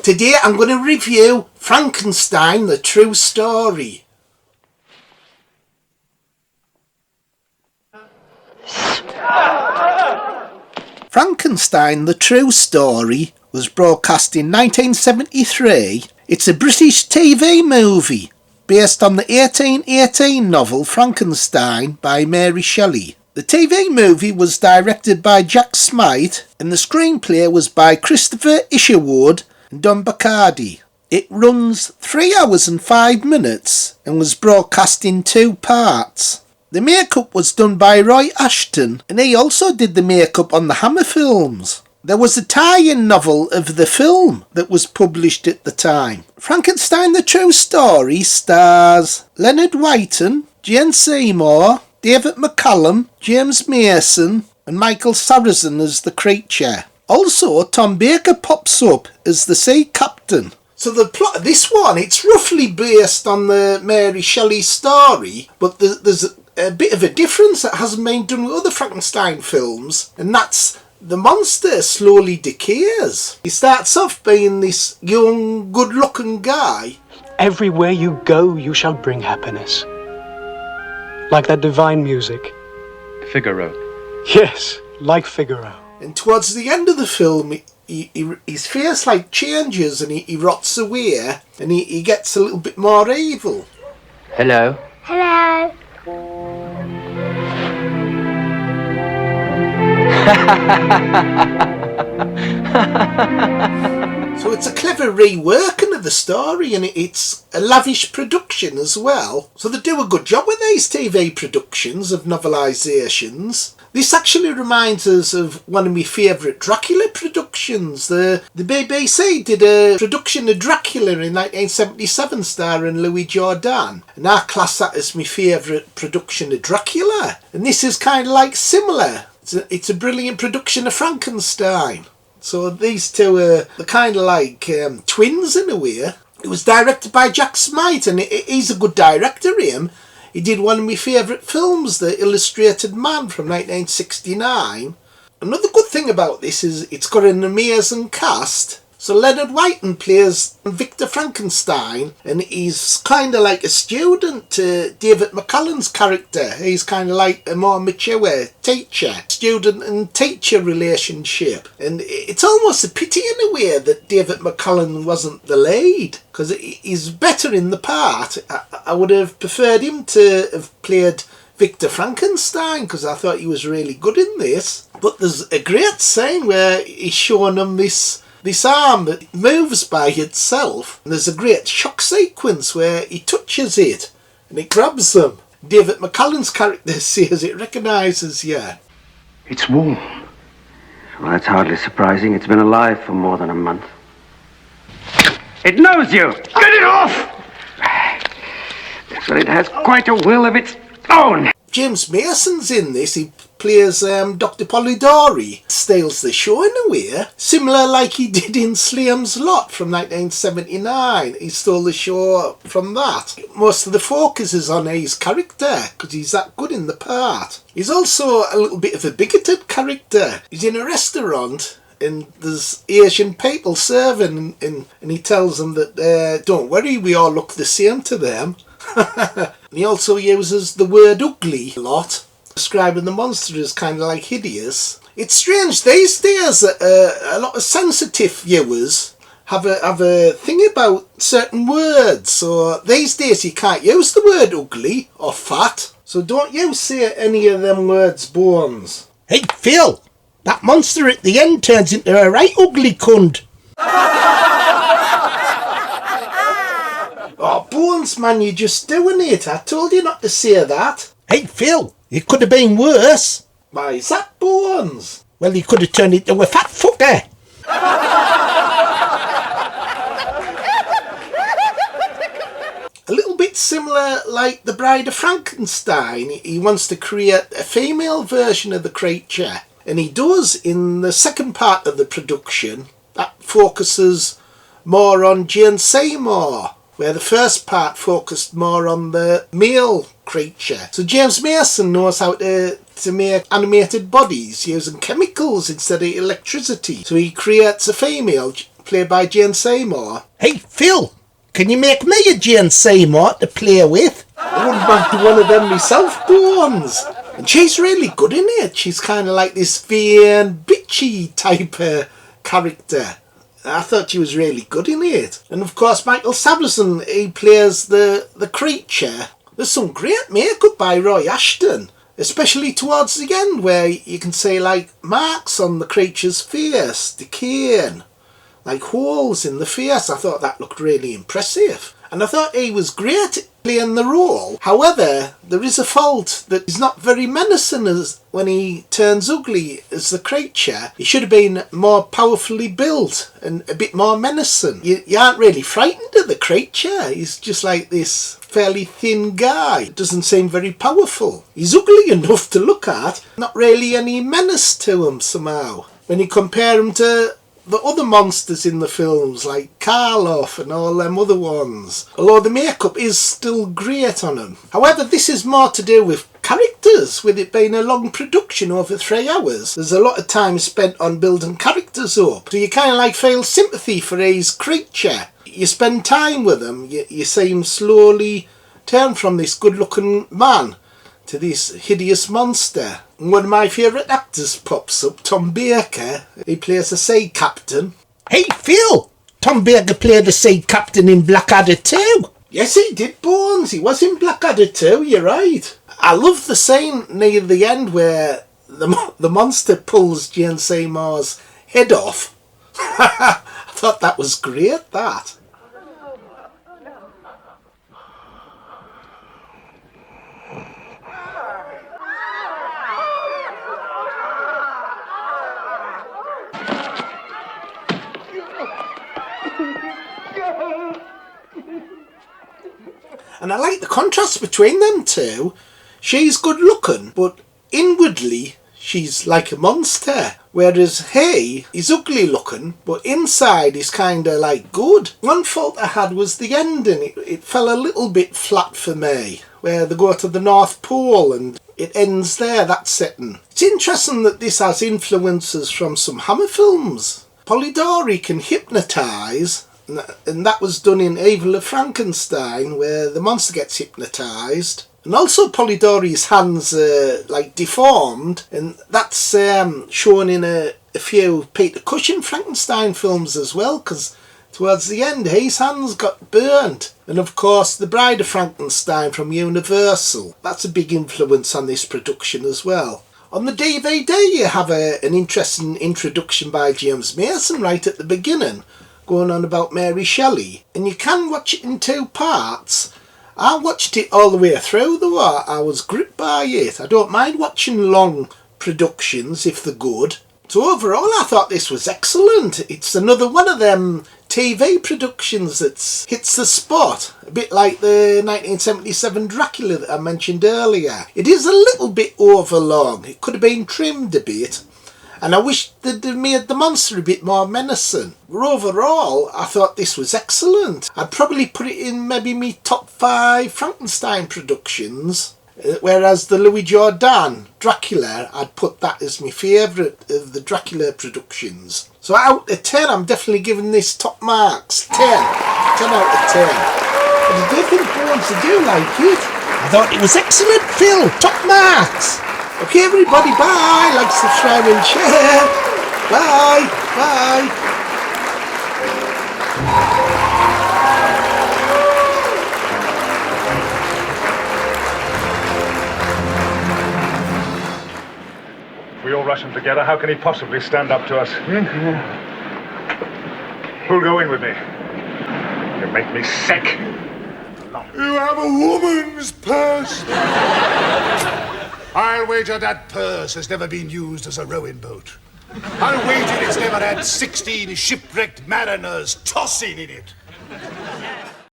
Today I'm going to review Frankenstein, the true story. Frankenstein, the true story was broadcast in 1973. It's a British TV movie based on the 1818 novel Frankenstein by Mary Shelley. The TV movie was directed by Jack Smight and the screenplay was by Christopher Isherwood and Don Bachardy. It runs 3 hours and 5 minutes and was broadcast in 2 parts. The makeup was done by Roy Ashton and he also did the makeup on the Hammer films. There was a tie-in novel of the film that was published at the time. Frankenstein, the true story stars Leonard Whiting, Jane Seymour, David McCallum, James Mason and Michael Sarrazin as the creature. Also, Tom Baker pops up as the sea captain. So the plot of this one, it's roughly based on the Mary Shelley story, but there's a bit of a difference that hasn't been done with other Frankenstein films, and that's the monster slowly decays. He starts off being this young, good-looking guy. Everywhere you go, you shall bring happiness. Like that divine music. Figaro. Yes, like Figaro. And towards the end of the film, his face changes and he rots away and he gets a little bit more evil. Hello. Hello. So it's a clever reworking of the story and it's a lavish production as well. So they do a good job with these TV productions of novelisations. This actually reminds us of one of my favourite Dracula productions. The BBC did a production of Dracula in 1977 starring Louis Jourdan. And I class that as my favourite production of Dracula. And this is kind of similar. It's a brilliant production of Frankenstein. So these two are kind of twins in a way. It was directed by Jack Smight and he's a good director, him. He did one of my favourite films, The Illustrated Man from 1969. Another good thing about this is it's got an amazing cast. So Leonard Whiting plays Victor Frankenstein and he's kind of like a student to David McCallum's character. He's kind of like a more mature teacher. Student and teacher relationship. And it's almost a pity in a way that David McCallum wasn't the lead, because he's better in the part. I would have preferred him to have played Victor Frankenstein because I thought he was really good in this. But there's a great scene where he's showing him this arm that moves by itself, and there's a great shock sequence where he touches it and it grabs them. David McCallum's character says it recognises you. It's warm. Well, that's hardly surprising. It's been alive for more than a month. It knows you! Get it off! But it has quite a will of its own. James Mason's in this. He plays Dr. Polidori. Steals the show in a way, similar like he did in Sliam's Lot from 1979. He stole the show from that. Most of the focus is on his character because he's that good in the part. He's also a little bit of a bigoted character. He's in a restaurant and there's Asian people serving and he tells them that don't worry, we all look the same to them. And he also uses the word ugly a lot, describing the monster as kind of hideous. It's strange these days that a lot of sensitive viewers have a thing about certain words. So these days you can't use the word ugly or fat. So don't you say any of them words, Bones. Hey Phil, that monster at the end turns into a right ugly cunt. Oh, Bones, man, you're just doing it. I told you not to say that. Hey, Phil, it could have been worse. Why is that, Bones? Well, he could have turned into a fat fucker. A little bit similar like The Bride of Frankenstein. He wants to create a female version of the creature. And he does in the second part of the production. That focuses more on Jane Seymour, where the first part focused more on the male creature. So James Mason knows how to make animated bodies using chemicals instead of electricity. So he creates a female played by Jane Seymour. Hey, Phil, can you make me a Jane Seymour to play with? I wouldn't mind do one of them myself, Bones. And she's really good in it. She's kind of like this vain, bitchy type of character. I thought she was really good in it. And of course, Michael Sarrazin, he plays the creature. There's some great makeup by Roy Ashton, especially towards the end where you can see like marks on the creature's face, decaying, like holes in the face. I thought that looked really impressive. And I thought he was great at playing the role. However, there is a fault that he's not very menacing as when he turns ugly as the creature. He should have been more powerfully built and a bit more menacing. You aren't really frightened of the creature. He's just like this fairly thin guy. Doesn't seem very powerful. He's ugly enough to look at, not really any menace to him somehow. When you compare him to the other monsters in the films, like Karloff and all them other ones. Although the makeup is still great on him. However, this is more to do with characters, with it being a long production over 3 hours. There's a lot of time spent on building characters up. So you kind of like feel sympathy for his creature. You spend time with him, you see him slowly turn from this good-looking man to this hideous monster. And one of my favourite actors pops up, Tom Baker. He plays a sea captain. Hey Phil! Tom Baker played the sea captain in Blackadder 2. Yes, he did, Bones. He was in Blackadder 2, you're right. I love the scene near the end where the monster pulls Jane Seymour's head off. I thought that was great, that. And I like the contrast between them two. She's good looking, but inwardly she's like a monster. Whereas he is ugly looking, but inside he's kind of like good. One fault I had was the ending. It fell a little bit flat for me, where they go to the North Pole and it ends there, that setting. It's interesting that this has influences from some Hammer films. Polidori can hypnotise, and that was done in Evil of Frankenstein, where the monster gets hypnotised. And also Polidori's hands are like deformed, and that's shown in a few Peter Cushing Frankenstein films as well, because towards the end his hands got burnt. And of course The Bride of Frankenstein from Universal, that's a big influence on this production as well. On the DVD you have an interesting introduction by James Mason right at the beginning, going on about Mary Shelley, and you can watch it in 2 parts. I watched it all the way through though. I was gripped by it. I don't mind watching long productions if they're good. So overall I thought this was excellent. It's another one of them TV productions that hits the spot, a bit like the 1977 Dracula that I mentioned earlier. It is a little bit overlong. It could have been trimmed a bit. And I wish they'd made the monster a bit more menacing. But overall, I thought this was excellent. I'd probably put it in maybe me top 5 Frankenstein productions. Whereas the Louis Jourdan Dracula, I'd put that as my favourite of the Dracula productions. So out of 10, I'm definitely giving this top marks. 10. 10 out of 10. But I do think Bones, I do like it. I thought it was excellent, Phil. Top marks. Okay, everybody, bye. Like, subscribe and share. Bye. Bye. We all rush him together. How can he possibly stand up to us? Who'll go in with me? You make me sick. You have a woman's purse. I'll wager that purse has never been used as a rowing boat. I'll wager it's never had 16 shipwrecked mariners tossing in it.